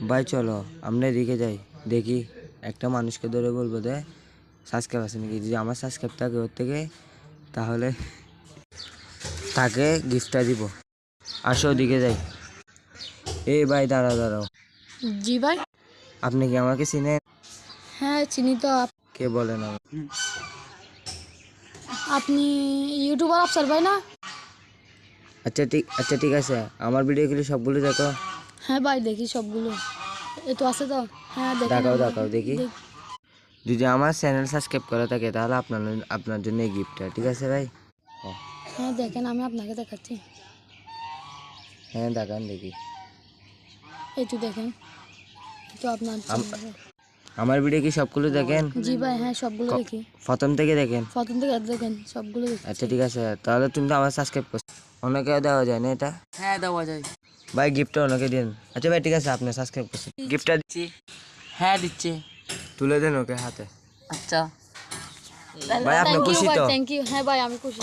ভাই চলো আমরা এদিকে যাই, দেখি একটা মানুষকে ধরে বলবো দে সাবস্ক্রাইব আছে নাকি। যদি আমার সাবস্ক্রাইব থাকে ওর থেকে, তাহলে তাকে গিফটটা দিব। আসো ওদিকে যাই। এই ভাই দাঁড়াও দাঁড়াও, জি ভাই। আপনি কি আমাকে চিনেন? হ্যাঁ চিনি তো। কে বলেন? আপনি ইউটিউবার আফসার ভাই না? আচ্ছা ঠিক আছে, আমার ভিডিওগুলি সবগুলো দেখো। হ্যাঁ ভাই দেখি সবগুলো। এই তো আছে তো। হ্যাঁ দেখেন দেখাও দেখি। যদি আমার চ্যানেল সাবস্ক্রাইব করা থাকে তাহলে আপনার জন্য এই গিফটটা, ঠিক আছে ভাই? হ্যাঁ দেখেন, আমি আপনাকে দেখাচ্ছি। হ্যাঁ দেখান দেখি। এই তো দেখেন, এই তো আপনার চ্যানেল। আমার ভিডিও কি সবগুলো দেখেন? জি ভাই হ্যাঁ সবগুলো দেখি। প্রথম থেকে দেখেন? প্রথম থেকে দেখেন সবগুলো দেখি। আচ্ছা ঠিক আছে, তাহলে তুমি তো আমার সাবস্ক্রাইব করছো। অনেকে দেওয়া যায় না এটা? হ্যাঁ দেওয়া যায়। ভাই গিফটটা ওনাকে দিন। আচ্ছা ভাই ঠিক আছে, আপনি সাবস্ক্রাইব করছেন, গিফটটা দিচ্ছি। হ্যাঁ দিচ্ছে। তুলে দেন ওকে হাতে। আচ্ছা ভাই আপনি খুশি তো? Thank you. হ্যাঁ ভাই আমি খুশি।